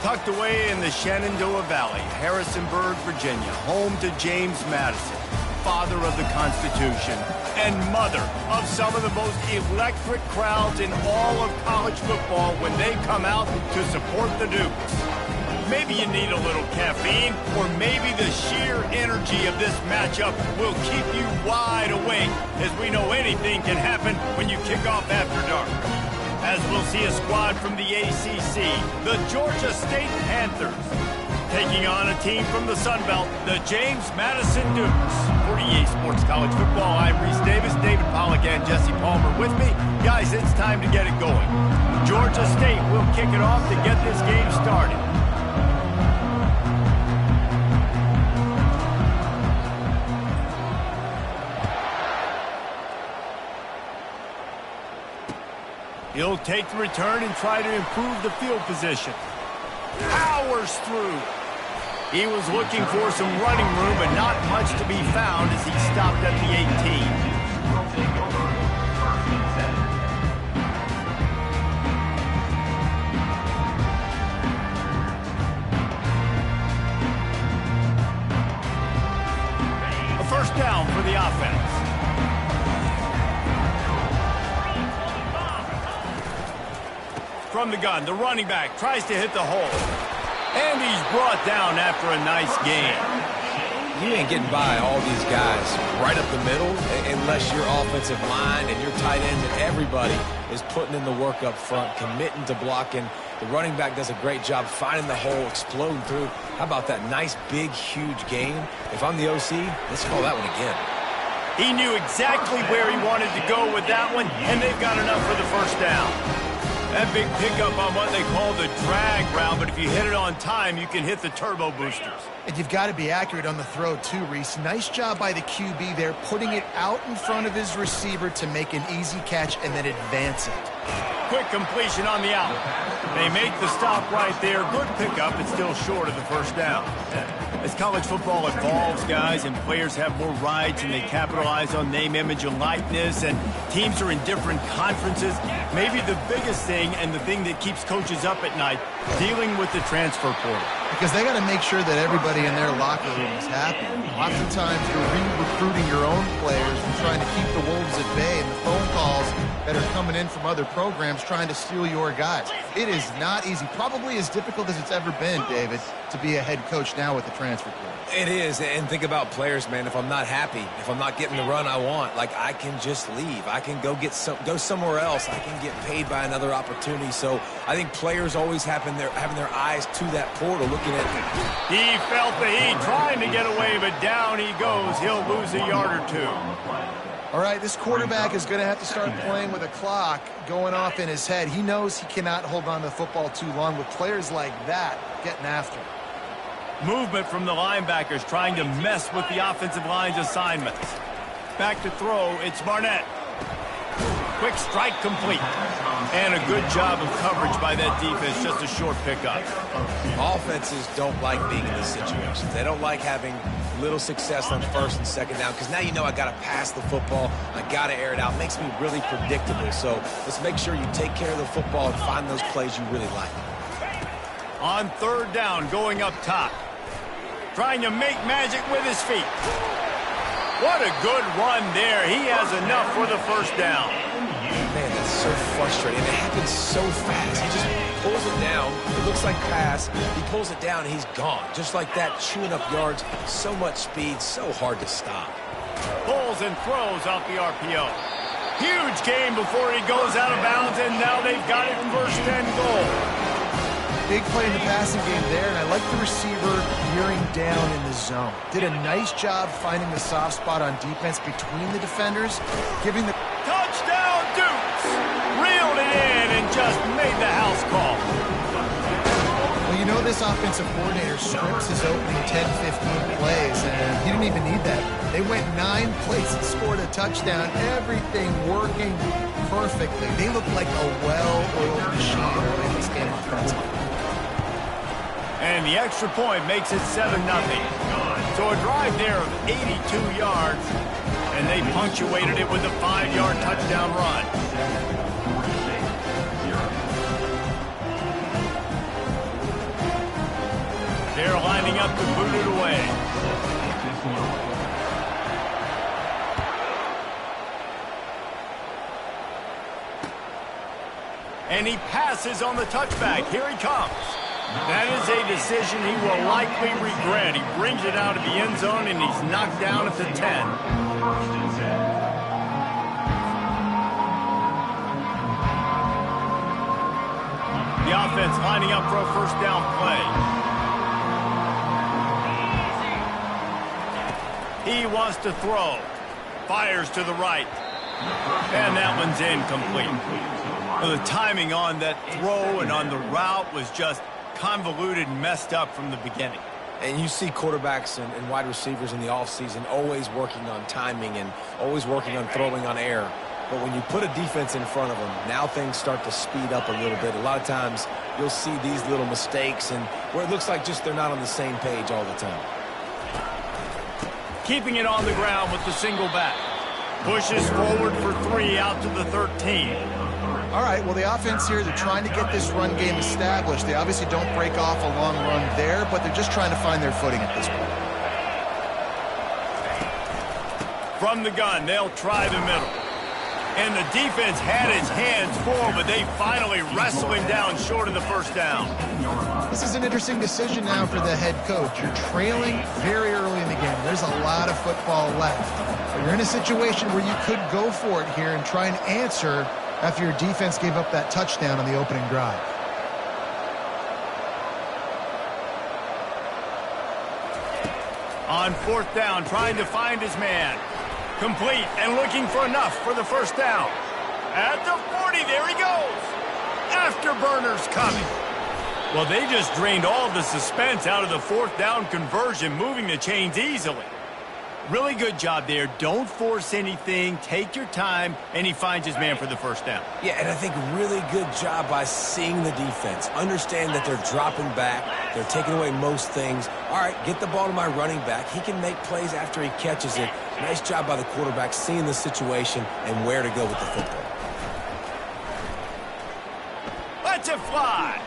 Tucked away in the Shenandoah Valley, Harrisonburg, Virginia, home to James Madison, father of the Constitution and mother of some of the most electric crowds in all of college football when they come out to support the Dukes. Maybe you need a little caffeine, or maybe the sheer energy of this matchup will keep you wide awake, as we know anything can happen when you kick off after dark. As we'll see a squad from the ACC, the Georgia State Panthers, taking on a team from the Sun Belt, the James Madison Dukes. For EA Sports College Football, I'm Reese Davis, David Pollack, and Jesse Palmer with me. Guys, it's time to get it going. Georgia State will kick it off to get this game started. He'll take the return and try to improve the field position. Powers through. He was looking for some running room, but not much to be found as he stopped at the 18. A first down for the offense. From the gun, the running back tries to hit the hole. And he's brought down after a nice gain. You ain't getting by all these guys right up the middle unless your offensive line and your tight ends and everybody is putting in the work up front, committing to blocking. The running back does a great job finding the hole, exploding through. How about that nice, big, huge gain? If I'm the OC, let's call that one again. He knew exactly where he wanted to go with that one, and they've got enough for the first down. That big pickup on what they call the drag route, but if you hit it on time, you can hit the turbo boosters. And you've got to be accurate on the throw, too, Reese. Nice job by the QB there, putting it out in front of his receiver to make an easy catch and then advance it. Quick completion on the out. They make the stop right there. Good pickup, but still short of the first down. As college football evolves, guys, and players have more rights and they capitalize on name, image, and likeness, and teams are in different conferences, maybe the biggest thing and the thing that keeps coaches up at night, dealing with the transfer portal. Because they got to make sure that everybody in their locker room is happy. Oftentimes, you're re-recruiting your own players and trying to keep the Wolves at bay, and the phone calls that are coming in from other programs trying to steal your guys. It is not easy. Probably as difficult as it's ever been, David, to be a head coach now with the transfer portal. It is, and think about players, man. If I'm not happy, if I'm not getting the run I want, like, I can just leave. I can go somewhere else. I can get paid by another opportunity. So I think players always having their eyes to that portal, looking at. He felt the heat, trying to get away, but down he goes. He'll lose a yard or two. All right, this quarterback is going to have to start playing with a clock going off in his head. He knows he cannot hold on to the football too long with players like that getting after him. Movement from the linebackers trying to mess with the offensive line's assignments. Back to throw, it's Barnett. Quick strike complete. And a good job of coverage by that defense, just a short pickup. Offenses don't like being in these situations. They don't like having little success on first and second down, because now you know I got to pass the football, I got to air it out. It makes me really predictable. So let's make sure you take care of the football and find those plays you really like. On third down, going up top. Trying to make magic with his feet. What a good run there. He has enough for the first down. Man, that's so frustrating. It happens so fast. He just pulls it down. It looks like pass. He pulls it down, and he's gone. Just like that, chewing up yards. So much speed, so hard to stop. Pulls and throws off the RPO. Huge gain before he goes out of bounds, and now they've got it first and goal. Big play in the passing game there, and I like the receiver gearing down in the zone. Did a nice job finding the soft spot on defense between the defenders, giving the... Touchdown, Dukes! Reeled it in and just made the house call. Well, you know this offensive coordinator scripts his opening 10-15 plays, and he didn't even need that. They went 9 plays and scored a touchdown. Everything working perfectly. They look like a well-oiled machine in this game offensively. And the extra point makes it 7-0. So a drive there of 82 yards, and they punctuated it with a 5-yard touchdown run. up to boot it away. And he passes on the touchback. Here he comes. That is a decision he will likely regret. He brings it out of the end zone, and he's knocked down at the 10. The offense lining up for a first down play. He wants to throw. Fires to the right. And that one's incomplete. Well, the timing on that throw and on the route was just convoluted and messed up from the beginning. And you see quarterbacks and wide receivers in the offseason always working on timing and always working on throwing on air. But when you put a defense in front of them, now things start to speed up a little bit. A lot of times you'll see these little mistakes and where it looks like just they're not on the same page all the time. Keeping it on the ground with the single back. Pushes forward for 3 out to the 13. All right, well, the offense here, they're trying to get this run game established. They obviously don't break off a long run there, but they're just trying to find their footing at this point. From the gun, they'll try the middle. And the defense had his hands full, but they finally wrestle him down short of the first down. This is an interesting decision now for the head coach. You're trailing very early in the game. There's a lot of football left. But you're in a situation where you could go for it here and try and answer after your defense gave up that touchdown on the opening drive. On fourth down, trying to find his man. Complete and looking for enough for the first down. At the 40, there he goes. Afterburners coming. Well, they just drained all the suspense out of the fourth down conversion, moving the chains easily. Really good job there. Don't force anything. Take your time, and he finds his man for the first down. Yeah, and I think really good job by seeing the defense. Understand that they're dropping back. They're taking away most things. All right, get the ball to my running back. He can make plays after he catches it. Nice job by the quarterback seeing the situation and where to go with the football. Lets it fly.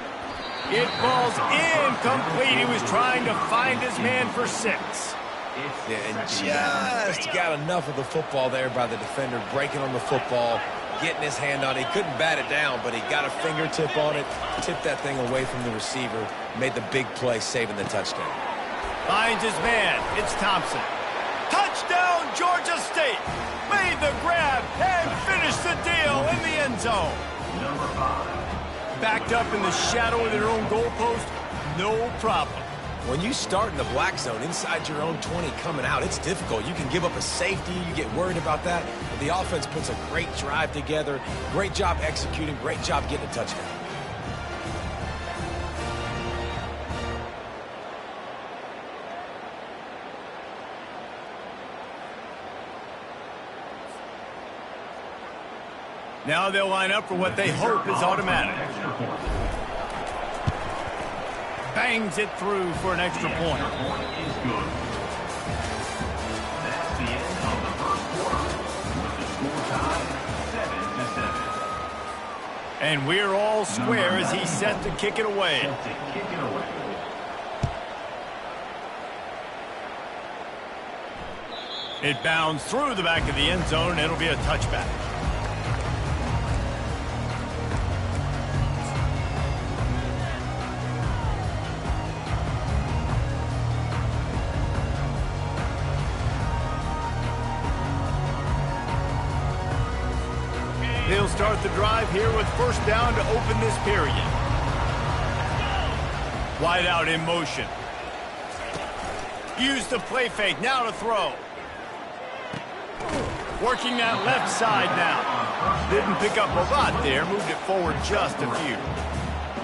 It falls incomplete. He was trying to find his man for 6. Yeah, and just got enough of the football there by the defender, breaking on the football, getting his hand on it. He couldn't bat it down, but he got a fingertip on it, tipped that thing away from the receiver, made the big play, saving the touchdown. Finds his man. It's Thompson. Touchdown, Georgia State. Made the grab and finished the deal in the end zone. Backed up in the shadow of their own goalpost, no problem. When you start in the black zone inside your own 20 coming out, it's difficult. You can give up a safety. You get worried about that. But the offense puts a great drive together. Great job executing. Great job getting a touchdown. Now they'll line up for what they hope is automatic. Bangs it through for an extra point. And we're all square as he's set to kick it away. It bounds through the back of the end zone, and it'll be a touchback. They'll start the drive here with first down to open this period. Wide out in motion. Use the play fake, now to throw. Working that left side now. Didn't pick up a lot there, moved it forward just a few.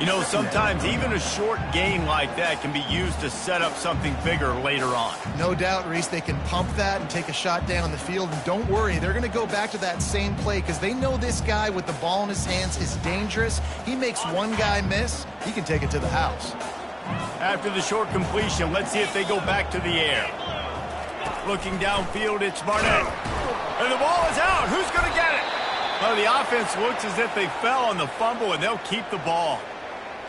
You know, sometimes even a short gain like that can be used to set up something bigger later on. No doubt, Reese, they can pump that and take a shot down the field. And don't worry, they're going to go back to that same play because they know this guy with the ball in his hands is dangerous. He makes one guy miss, he can take it to the house. After the short completion, let's see if they go back to the air. Looking downfield, it's Barnett. And the ball is out. Who's going to get it? Well, the offense looks as if they fell on the fumble, and they'll keep the ball.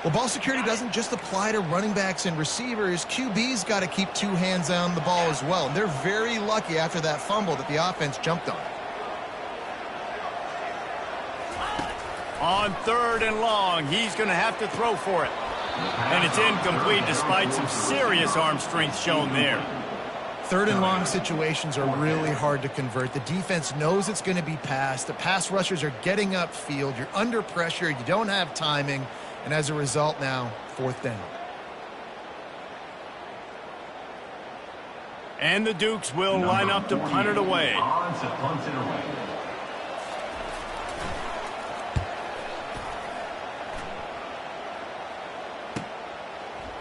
Well, ball security doesn't just apply to running backs and receivers. QB's got to keep two hands on the ball as well. And they're very lucky after that fumble that the offense jumped on. On 3rd and long, he's going to have to throw for it. And it's incomplete despite some serious arm strength shown there. 3rd and long situations are really hard to convert. The defense knows it's going to be passed. The pass rushers are getting upfield. You're under pressure. You don't have timing. And as a result now, 4th down. And the Dukes will line up to punt it away.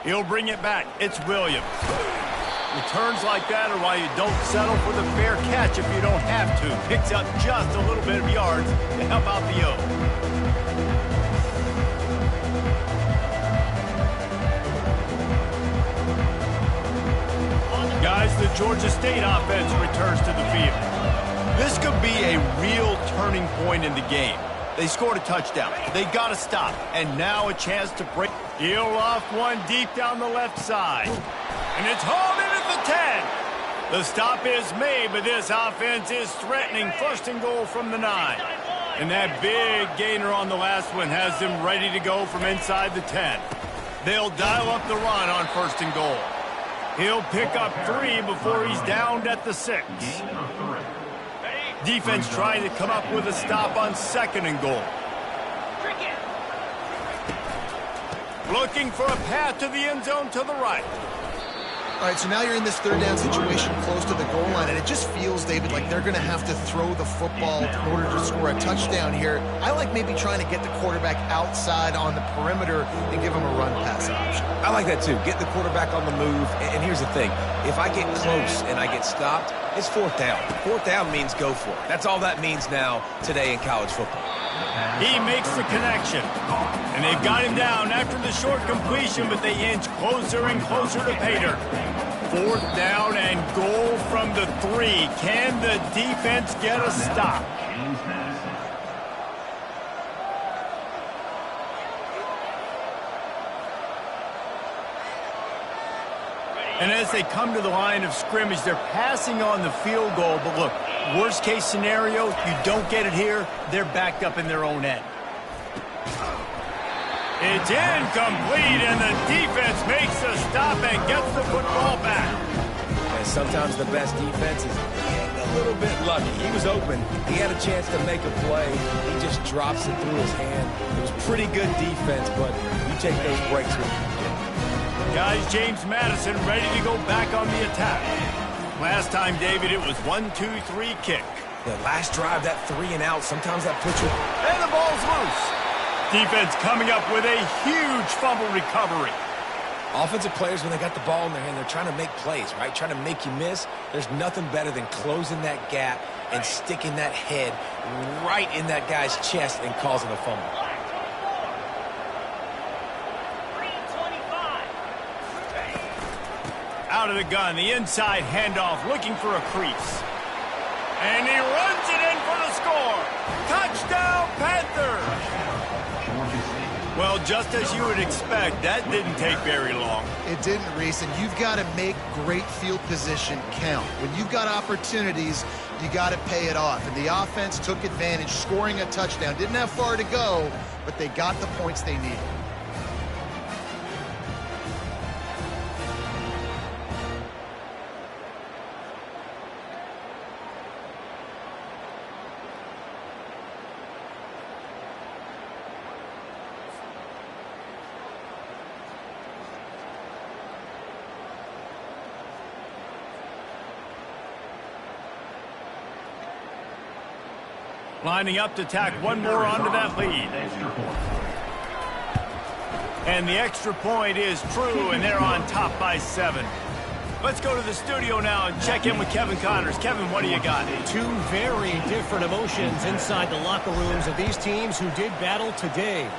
He'll bring it back. It's Williams. Returns like that are why you don't settle for the fair catch if you don't have to. Picks up just a little bit of yards to help out the O. Guys, the Georgia State offense returns to the field. This could be a real turning point in the game. They scored a touchdown. They got to stop. And now a chance to break. He'll off one deep down the left side. And it's hauled in at the 10. The stop is made, but this offense is threatening 1st and goal from the 9. And that big gainer on the last one has them ready to go from inside the 10. They'll dial up the run on 1st and goal. He'll pick up 3 before he's downed at the 6. Defense trying to come up with a stop on 2nd and goal. Looking for a path to the end zone to the right. All right, so now you're in this 3rd down situation close to the goal line, and it just feels, David, like they're going to have to throw the football in order to score a touchdown here. I like maybe trying to get the quarterback outside on the perimeter and give him a run-pass option. I like that too. Get the quarterback on the move. And here's the thing. If I get close and I get stopped, it's 4th down. 4th down means go for it. That's all that means now today in college football. He makes the connection. And they've got him down after the short completion, but they inch closer and closer to pay dirt. 4th down and goal from the 3. Can the defense get a stop? And as they come to the line of scrimmage, they're passing on the field goal. But look, worst case scenario, you don't get it here, they're backed up in their own end. It's incomplete, and the defense makes a stop and gets the football back. And sometimes the best defense is getting a little bit lucky. He was open. He had a chance to make a play. He just drops it through his hand. It was pretty good defense, but you take those breaks with you. Guys, James Madison ready to go back on the attack. Last time, David, it was 1-2-3 kick. The last drive, that 3 and out, sometimes that puts you... And the ball's loose. Defense coming up with a huge fumble recovery. Offensive players, when they got the ball in their hand, they're trying to make plays, right? Trying to make you miss. There's nothing better than closing that gap and sticking that head right in that guy's chest and causing a fumble. Out of the gun, the inside handoff, looking for a crease. And he runs it in for the score. Touchdown, Panthers! Well, just as you would expect, that didn't take very long. It didn't, Reese, and you've got to make great field position count. When you've got opportunities, you got to pay it off. And the offense took advantage, scoring a touchdown. Didn't have far to go, but they got the points they needed. Lining up to tack one more onto that lead. And the extra point is true, and they're on top by 7. Let's go to the studio now and check in with Kevin Connors. Kevin, what do you got? Two very different emotions inside the locker rooms of these teams who did battle today.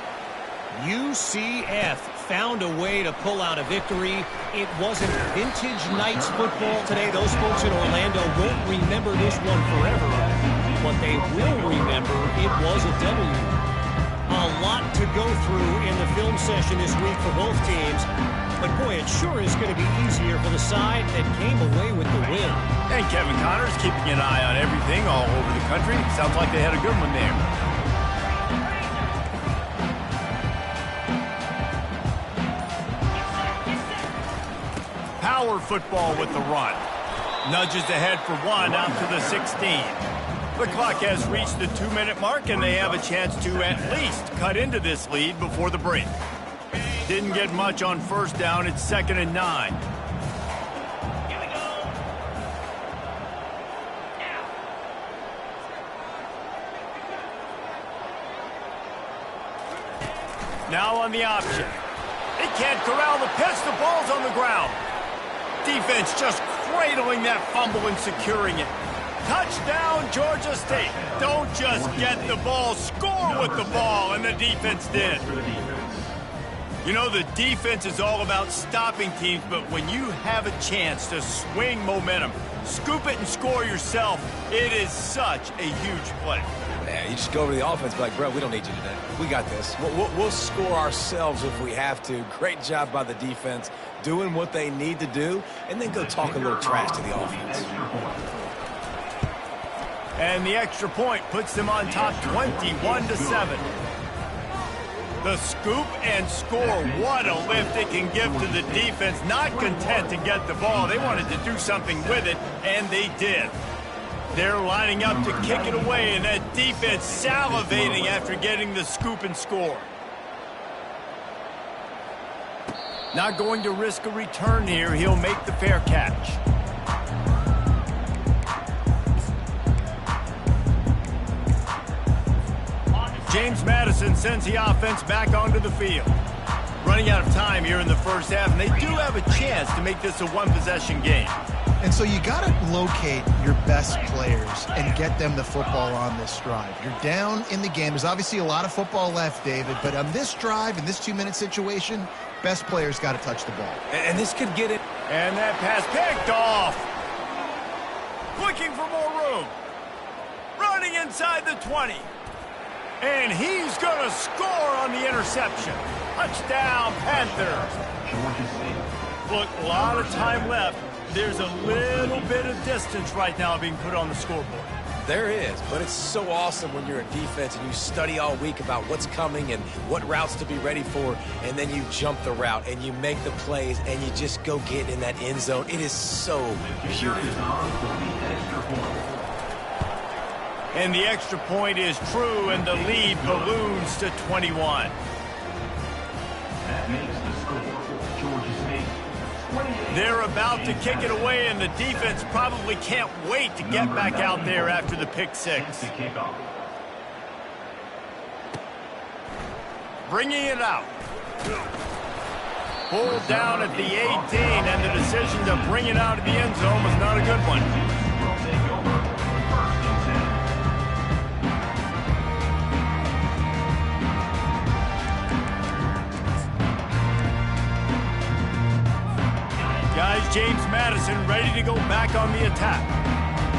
UCF found a way to pull out a victory. It wasn't vintage Knights football today. Those folks in Orlando won't remember this one forever. What they will remember, it was a W. A lot to go through in the film session this week for both teams. But, boy, it sure is going to be easier for the side that came away with the win. And Kevin Connors keeping an eye on everything all over the country. Sounds like they had a good one there. Power football with the run. Nudges ahead for one out to the 16. The clock has reached the 2-minute mark, and they have a chance to at least cut into this lead before the break. Didn't get much on first down. It's 2nd and 9. Here we go. Now on the option. They can't corral the pitch. The ball's on the ground. Defense just cradling that fumble and securing it. Touchdown, Georgia State. Don't just get the ball, score with the ball, and the defense did. You know, the defense is all about stopping teams, but when you have a chance to swing momentum, scoop it and score yourself, it is such a huge play. Yeah, you just go over to the offense and be like, bro, we don't need you today. We got this. We'll score ourselves if we have to. Great job by the defense doing what they need to do, and then go talk a little trash to the offense. And the extra point puts them on top 21-7. The scoop and score, what a lift it can give to the defense. Not content to get the ball. They wanted to do something with it, and they did. They're lining up to kick it away, and that defense salivating after getting the scoop and score. Not going to risk a return here. He'll make the fair catch. James Madison sends the offense back onto the field. Running out of time here in the first half, and they do have a chance to make this a one-possession game. And so you got to locate your best players and get them the football on this drive. You're down in the game. There's obviously a lot of football left, David, but on this drive, in this 2-minute situation, best players got to touch the ball. And this could get it. And that pass picked off. Looking for more room. Running inside the 20. And he's going to score on the interception. Touchdown, Panthers. Look, a lot of time left. There's a little bit of distance right now being put on the scoreboard. There is, but it's so awesome when you're a defense and you study all week about what's coming and what routes to be ready for, and then you jump the route and you make the plays and you just go get in that end zone. It is so beautiful. And the extra point is true, and the lead balloons to 21. That makes the score Georgia State 28. They're about to kick it away, and the defense probably can't wait to get back out there after the pick six. Bringing it out. Pulled down at the 18, and the decision to bring it out of the end zone was not a good one. Guys, James Madison ready to go back on the attack.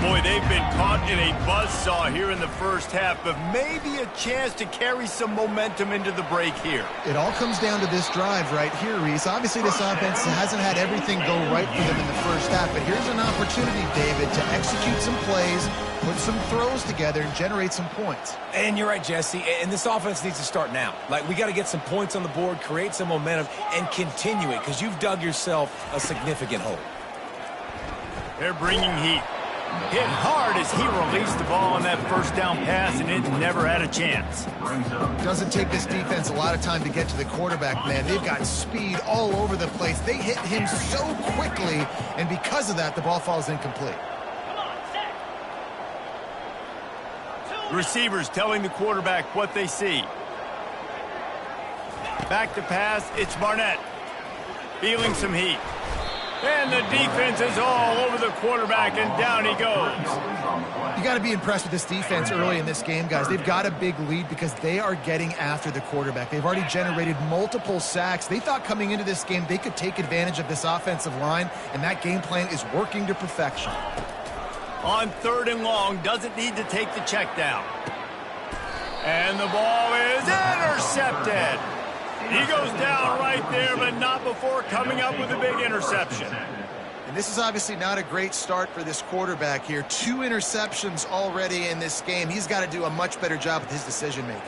Boy, they've been caught in a buzzsaw here in the first half, but maybe a chance to carry some momentum into the break here. It all comes down to this drive right here, Reese. Obviously, this offense hasn't had everything go right for them in the first half, but here's an opportunity, David, to execute some plays, put some throws together, and generate some points. And you're right, Jesse, and this offense needs to start now. Like, we got to get some points on the board, create some momentum, and continue it, because you've dug yourself a significant hole. They're bringing heat. Hit hard as he released the ball on that first down pass, and it never had a chance. Doesn't take this defense a lot of time to get to the quarterback, man. They've got speed all over the place. They hit him so quickly, and because of that, the ball falls incomplete. Receivers telling the quarterback what they see. Back to pass, it's Barnett. Feeling some heat. And the defense is all over the quarterback, and down he goes. You got to be impressed with this defense early in this game, guys. They've got a big lead because they are getting after the quarterback. They've already generated multiple sacks. They thought coming into this game they could take advantage of this offensive line, and that game plan is working to perfection. On 3rd and long, doesn't need to take the check down. And the ball is intercepted. He goes down right there, but not before coming up with a big interception. And this is obviously not a great start for this quarterback here. 2 interceptions already in this game. He's got to do a much better job with his decision-making.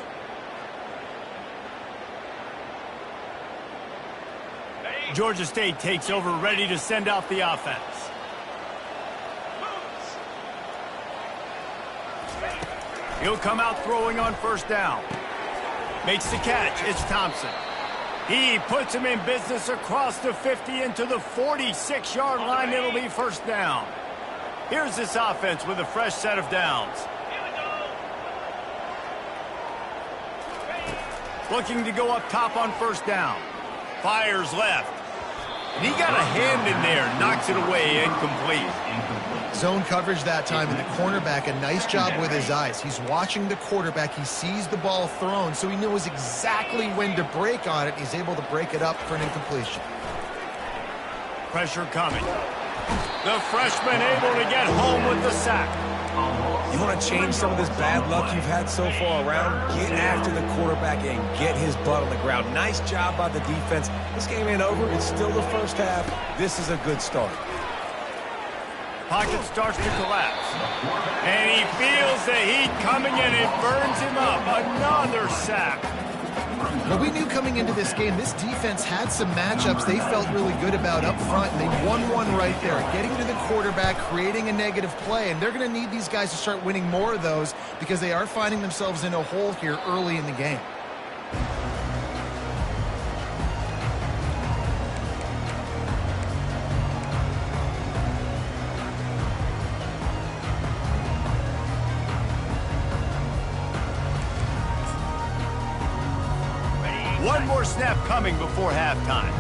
Georgia State takes over, ready to send out the offense. He'll come out throwing on first down. Makes the catch. It's Thompson. He puts him in business across the 50 into the 46-yard line. It'll be first down. Here's this offense with a fresh set of downs. Looking to go up top on first down. Fires left. And he got a hand in there. Knocks it away. Incomplete. Zone coverage that time, and the cornerback, a nice job with his eyes. He's watching the quarterback. He sees the ball thrown, so he knows exactly when to break on it. He's able to break it up for an incompletion. Pressure coming. The freshman able to get home with the sack. You want to change some of this bad luck you've had so far around? Get after the quarterback and get his butt on the ground. Nice job by the defense. This game ain't over. It's still the first half. This is a good start. Pocket starts to collapse. And he feels the heat coming in. It burns him up. Another sack. Well, we knew coming into this game, this defense had some matchups they felt really good about up front, and they won one right there, getting to the quarterback, creating a negative play, and they're going to need these guys to start winning more of those because they are finding themselves in a hole here early in the game. One more snap coming before halftime.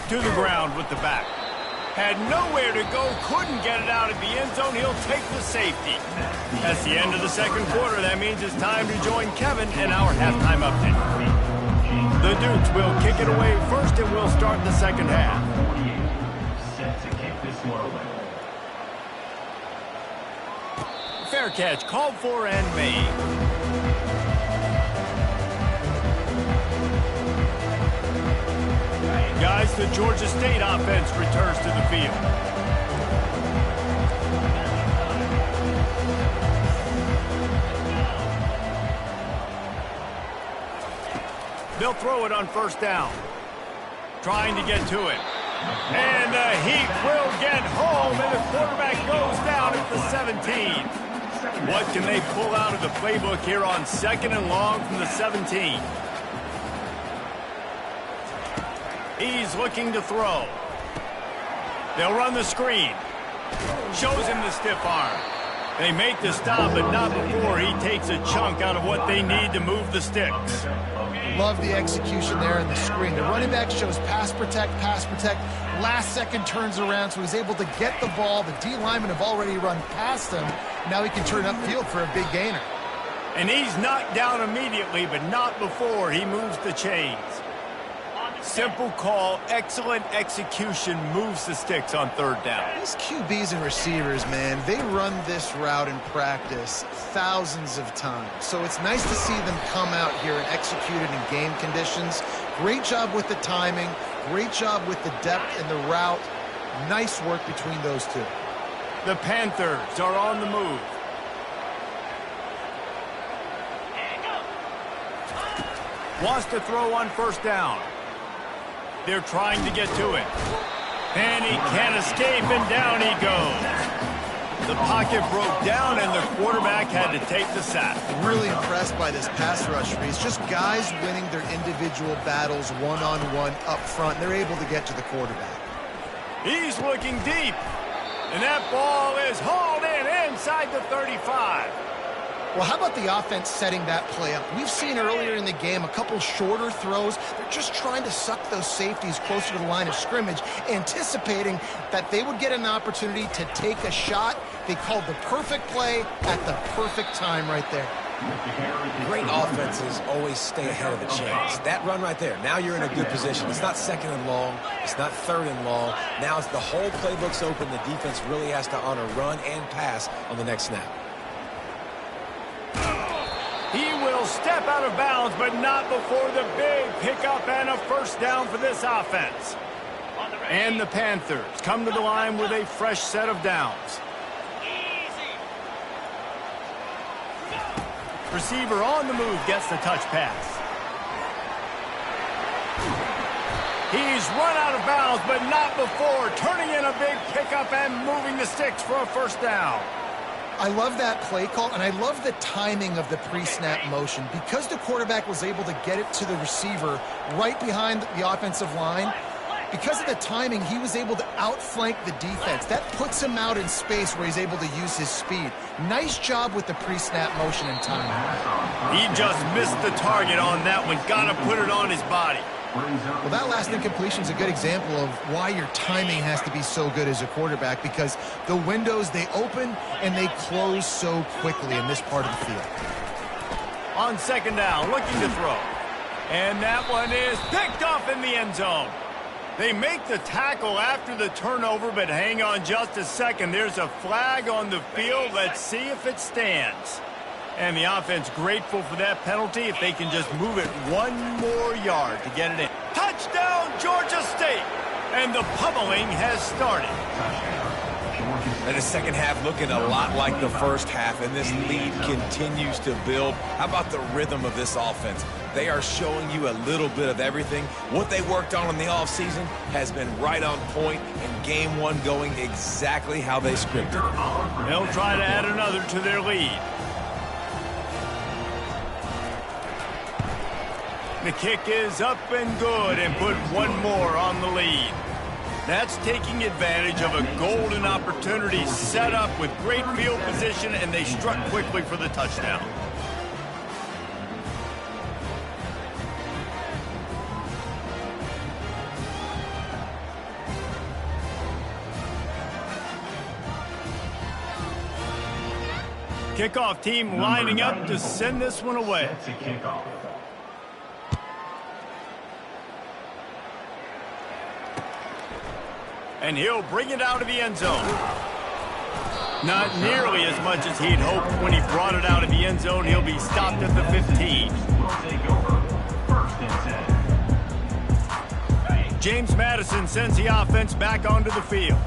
To the ground with the back. Had nowhere to go, couldn't get it out of the end zone. He'll take the safety. That's the end of the second quarter. That means it's time to join Kevin in our halftime update. The Dukes will kick it away first, and we'll start the second half. Set to kick this one away. Fair catch, called for and made. Guys, the Georgia State offense returns to the field. They'll throw it on first down. Trying to get to it. And the Heat will get home, and the quarterback goes down at the 17. What can they pull out of the playbook here on second and long from the 17? He's looking to throw. They'll run the screen. Shows him the stiff arm. They make the stop, but not before he takes a chunk out of what they need to move the sticks. Love the execution there in the screen. The running back shows pass protect, pass protect. Last second turns around, so he's able to get the ball. The D linemen have already run past him. Now he can turn upfield for a big gainer. And he's knocked down immediately, but not before he moves the chains. Simple call, excellent execution, moves the sticks on third down. These QBs and receivers, man, they run this route in practice thousands of times. So it's nice to see them come out here and execute it in game conditions. Great job with the timing, great job with the depth and the route. Nice work between those two. The Panthers are on the move. Wants to throw on first down. They're trying to get to it. And he can't escape, and down he goes. The pocket broke down, and the quarterback had to take the sack. Really impressed by this pass rush, Reese. Just guys winning their individual battles one-on-one up front. They're able to get to the quarterback. He's looking deep. And that ball is hauled in inside the 35. Well, how about the offense setting that play up? We've seen earlier in the game a couple shorter throws. They're just trying to suck those safeties closer to the line of scrimmage, anticipating that they would get an opportunity to take a shot. They called the perfect play at the perfect time right there. Great offenses always stay ahead of the chains. That run right there, now you're in a good position. It's not second and long. It's not third and long. Now it's the whole playbook's open. The defense really has to honor run and pass on the next snap. He will step out of bounds, but not before the big pickup and a first down for this offense. And the Panthers come to the line with a fresh set of downs. Receiver on the move gets the touch pass. He's run out of bounds, but not before turning in a big pickup and moving the sticks for a first down. I love that play call, and I love the timing of the pre-snap motion. Because the quarterback was able to get it to the receiver right behind the offensive line, because of the timing, he was able to outflank the defense. That puts him out in space where he's able to use his speed. Nice job with the pre-snap motion and timing. He just missed the target on that one. Got to put it on his body. Well, that last incompletion is a good example of why your timing has to be so good as a quarterback, because the windows, they open and they close so quickly in this part of the field. On second down, looking to throw. And that one is picked off in the end zone. They make the tackle after the turnover, but hang on just a second. There's a flag on the field. Let's see if it stands. And the offense grateful for that penalty if they can just move it one more yard to get it in. Touchdown, Georgia State! And the pummeling has started. And the second half looking a lot like the first half, and this lead continues to build. How about the rhythm of this offense? They are showing you a little bit of everything. What they worked on in the offseason has been right on point, and game one going exactly how they scripted it. They'll try to add another to their lead. The kick is up and good, and put one more on the lead. That's taking advantage of a golden opportunity set up with great field position, and they struck quickly for the touchdown. Kickoff team lining up to send this one away. Set to kick off. And he'll bring it out of the end zone. Not nearly as much as he'd hoped when he brought it out of the end zone. He'll be stopped at the 15. Will take over. First and 10. James Madison sends the offense back onto the field.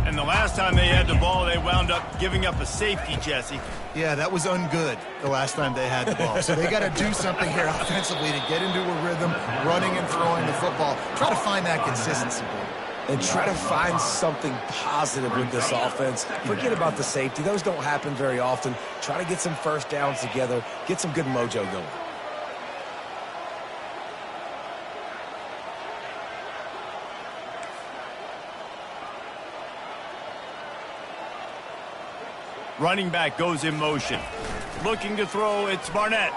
And the last time they had the ball, they wound up giving up a safety, Jesse. Yeah, that was ungood the last time they had the ball. So they got to do something here offensively to get into a rhythm, running and throwing the football. Try to find that consistency. And try to find something positive with this offense. Forget about the safety. Those don't happen very often. Try to get some first downs together. Get some good mojo going. Running back goes in motion. Looking to throw, it's Barnett.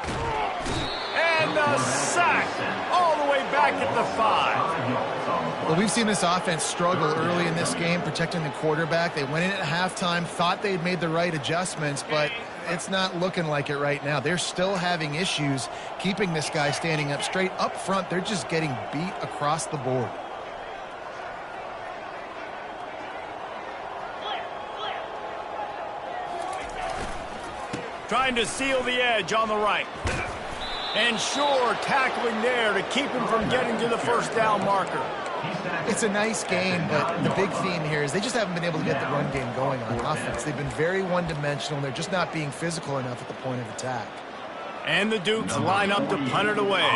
And a sack all the way back at the 5. Well, we've seen this offense struggle early in this game, protecting the quarterback. They went in at halftime, thought they'd made the right adjustments, but it's not looking like it right now. They're still having issues keeping this guy standing up straight. Up front, they're just getting beat across the board. Trying to seal the edge on the right. And sure, tackling there to keep him from getting to the first down marker. It's a nice game, but the big theme here is they just haven't been able to get the run game going on offense. They've been very one-dimensional, and they're just not being physical enough at the point of attack. And the Dukes line up to punt it away.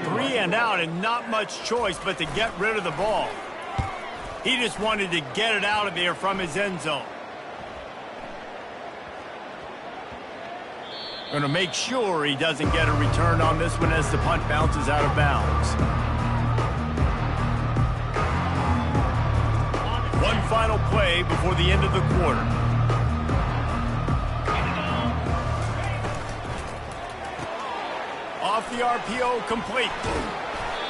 3 and out, and not much choice but to get rid of the ball. He just wanted to get it out of there from his end zone. Going to make sure he doesn't get a return on this one as the punt bounces out of bounds. One final play before the end of the quarter. Off the RPO, complete.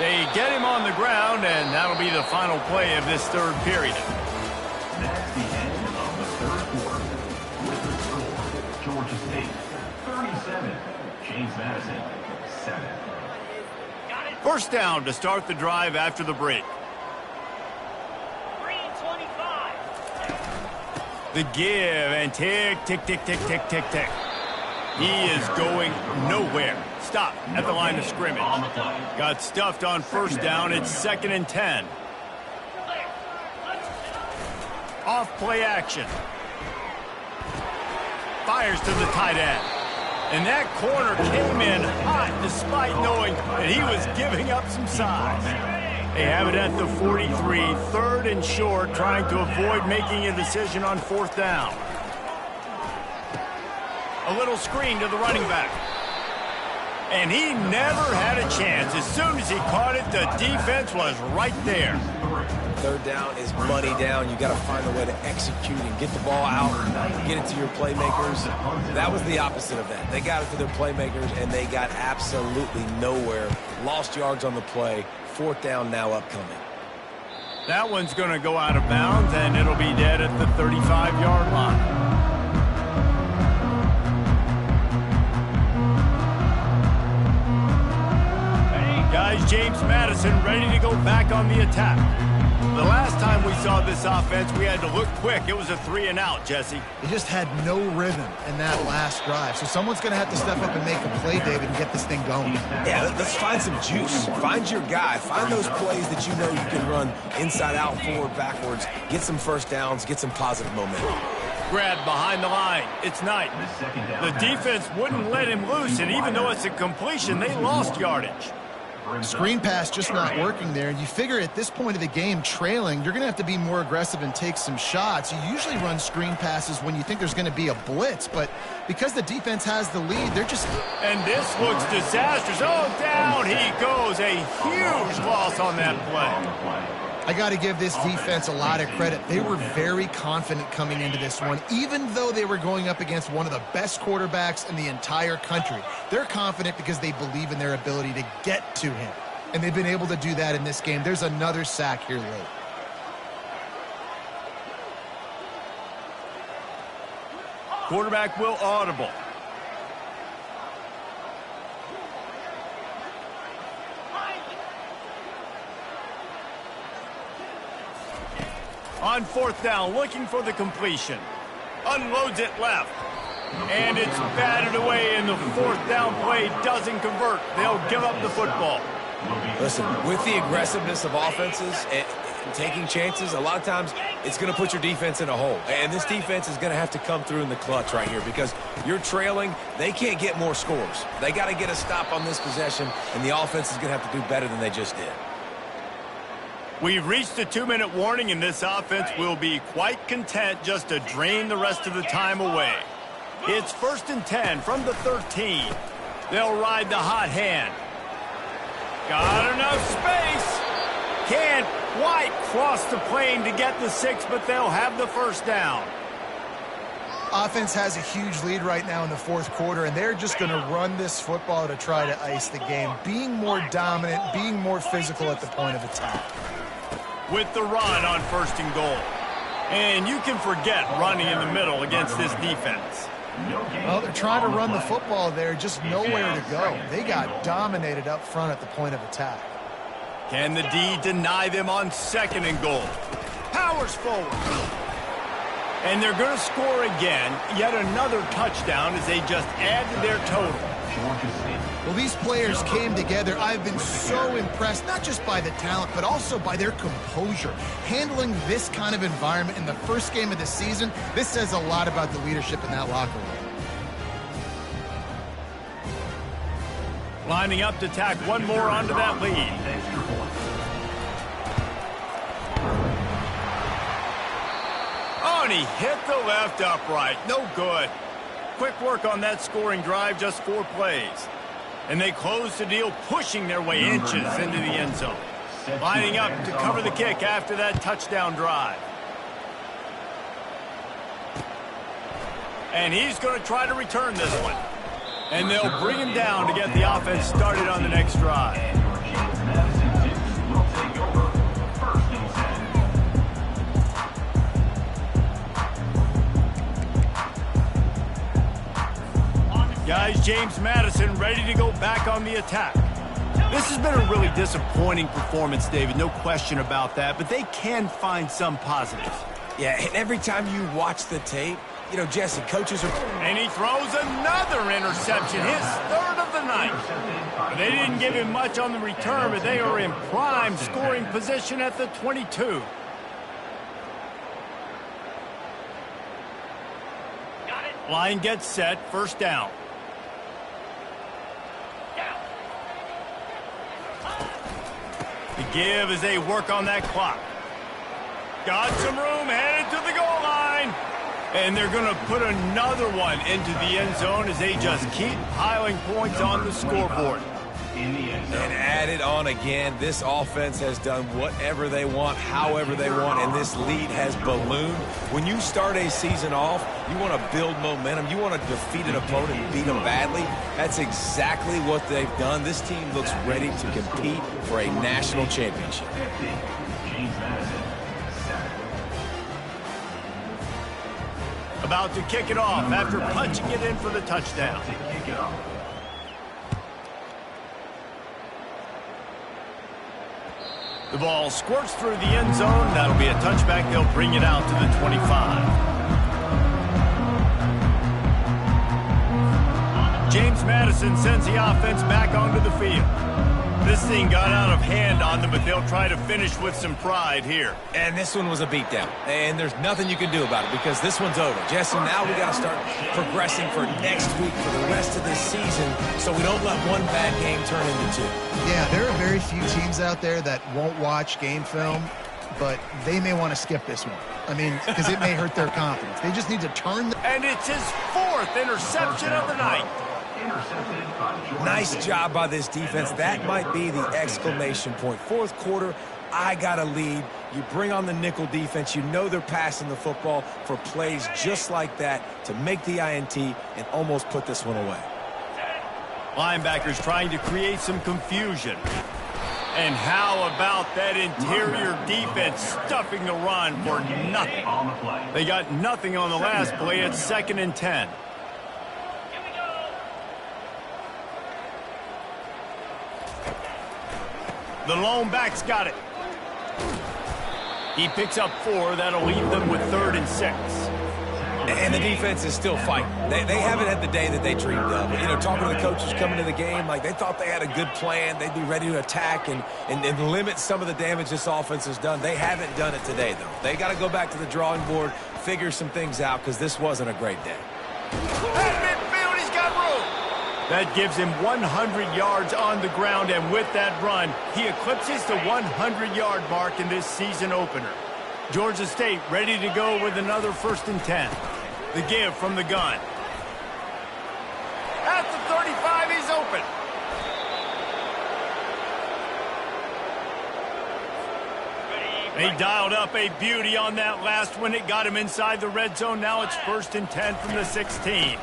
They get him on the ground, and that'll be the final play of this third period. That's the end of the third quarter. With the score, Georgia State 37. James Madison, 7. First down to start the drive after the break. 3:25. The give and tick, tick, tick, tick, tick, tick, tick. He is going nowhere. Stop at the line of scrimmage. Got stuffed on first down. It's 2nd and 10. Off play action. Fires to the tight end. And that corner came in hot despite knowing that he was giving up some size. They have it at the 43, 3rd and short, trying to avoid making a decision on 4th down. A little screen to the running back. And he never had a chance. As soon as he caught it, the defense was right there. 3rd down is money down. You got to find a way to execute and get the ball out, get it to your playmakers. That was the opposite of that. They got it to their playmakers, and they got absolutely nowhere. Lost yards on the play. 4th down now upcoming. That one's going to go out of bounds, and it'll be dead at the 35-yard line. Guys, James Madison ready to go back on the attack. The last time we saw this offense, we had to look quick. It was a 3-and-out, Jesse. They just had no rhythm in that last drive. So someone's going to have to step up and make a play, David, and get this thing going. Yeah, let's find some juice. Find your guy. Find those plays that you know you can run inside out, forward, backwards. Get some first downs. Get some positive momentum. Grabbed behind the line. It's Knight. The defense wouldn't let him loose, and even though it's a completion, they lost yardage. Screen pass just not working there. You figure at this point of the game, trailing, you're going to have to be more aggressive and take some shots. You usually run screen passes when you think there's going to be a blitz, but because the defense has the lead, they're just... And this looks disastrous. Oh, down he goes. A huge loss on that play. I got to give this defense a lot of credit. They were very confident coming into this one, even though they were going up against one of the best quarterbacks in the entire country. They're confident because they believe in their ability to get to him, and they've been able to do that in this game. There's another sack here late. Quarterback will audible. On 4th down, looking for the completion. Unloads it left. And it's batted away, and the 4th down play doesn't convert. They'll give up the football. Listen, with the aggressiveness of offenses and taking chances, a lot of times it's going to put your defense in a hole. And this defense is going to have to come through in the clutch right here because you're trailing. They can't get more scores. They got to get a stop on this possession, and the offense is going to have to do better than they just did. We've reached a 2-minute warning, and this offense will be quite content just to drain the rest of the time away. It's 1st and 10 from the 13. They'll ride the hot hand. Got enough space. Can't quite cross the plane to get the 6, but they'll have the 1st down. Offense has a huge lead right now in the 4th quarter, and they're just going to run this football to try to ice the game, being more dominant, being more physical at the point of attack. With the run on 1st and goal. And you can forget running in the middle against this defense. Well, they're trying to run the football there, just nowhere to go. They got dominated up front at the point of attack. Can the D deny them on 2nd and goal? Powers forward. And they're going to score again. Yet another touchdown as they just add to their total. Well, these players came together. I've been so impressed, not just by the talent, but also by their composure. Handling this kind of environment in the first game of the season, this says a lot about the leadership in that locker room. Lining up to tack one more onto that lead. Oh, and he hit the left upright. No good. Quick work on that scoring drive, just 4 plays. And they close the deal, pushing their way inches into the end zone. Lining up to cover the kick after that touchdown drive. And he's going to try to return this one. And they'll bring him down to get the offense started on the next drive. Guys, James Madison ready to go back on the attack. This has been a really disappointing performance, David, no question about that, but they can find some positives. Yeah, and every time you watch the tape, you know, Jesse, coaches are... And he throws another interception, his third of the night. They didn't give him much on the return, but they are in prime scoring position at the 22. Line gets set, first down. The give as they work on that clock. Got some room, headed to the goal line. And they're going to put another one into the end zone as they just keep piling points on the scoreboard. And add it on again. This offense has done whatever they want, however they want, and this lead has ballooned. When you start a season off, you want to build momentum. You want to defeat an opponent and beat them badly. That's exactly what they've done. This team looks ready to compete for a national championship. About to kick it off after punching it in for the touchdown. The ball squirts through the end zone. That'll be a touchback. They'll bring it out to the 25. James Madison sends the offense back onto the field. This thing got out of hand on them, but they'll try to finish with some pride here. And this one was a beatdown. And there's nothing you can do about it because this one's over. Jesse, now we got to start progressing for next week for the rest of this season so we don't let one bad game turn into two. Yeah, there are very few teams out there that won't watch game film, but they may want to skip this one. I mean, because it may hurt their confidence. They just need to turn. And it's his fourth interception of the night. Nice job by this defense. That might be the exclamation point. Fourth quarter, I got a lead. You bring on the nickel defense. You know they're passing the football for plays just like that to make the INT and almost put this one away. Linebackers trying to create some confusion. And how about that interior defense stuffing the run for nothing? They got nothing on the last play. It's 2nd and 10. The lone back's got it. He picks up 4. That'll leave them with 3rd and 6. And the defense is still fighting. They haven't had the day that they dreamed of. You know, talking to the coaches coming to the game, like they thought they had a good plan. They'd be ready to attack and limit some of the damage this offense has done. They haven't done it today, though. They got to go back to the drawing board, figure some things out, because this wasn't a great day. At midfield, he's got room. That gives him 100 yards on the ground, and with that run, he eclipses the 100-yard mark in this season opener. Georgia State ready to go with another 1st and 10. The give from the gun. At the 35, he's open. He dialed up a beauty on that last one. It got him inside the red zone. Now it's 1st and 10 from the 16.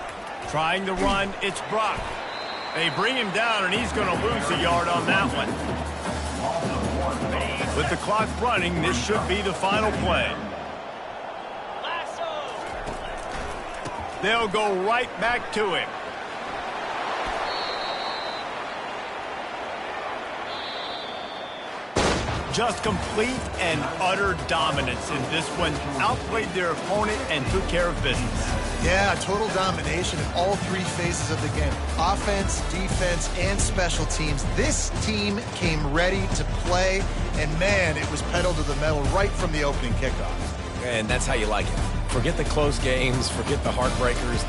Trying the run, it's Brock. They bring him down, and he's going to lose a yard on that one. With the clock running, this should be the final play. They'll go right back to him. Just complete and utter dominance in this one. Outplayed their opponent and took care of business. Yeah, total domination in all 3 phases of the game. Offense, defense, and special teams. This team came ready to play, and man, it was pedal to the metal right from the opening kickoff. And that's how you like it. Forget the close games, forget the heartbreakers,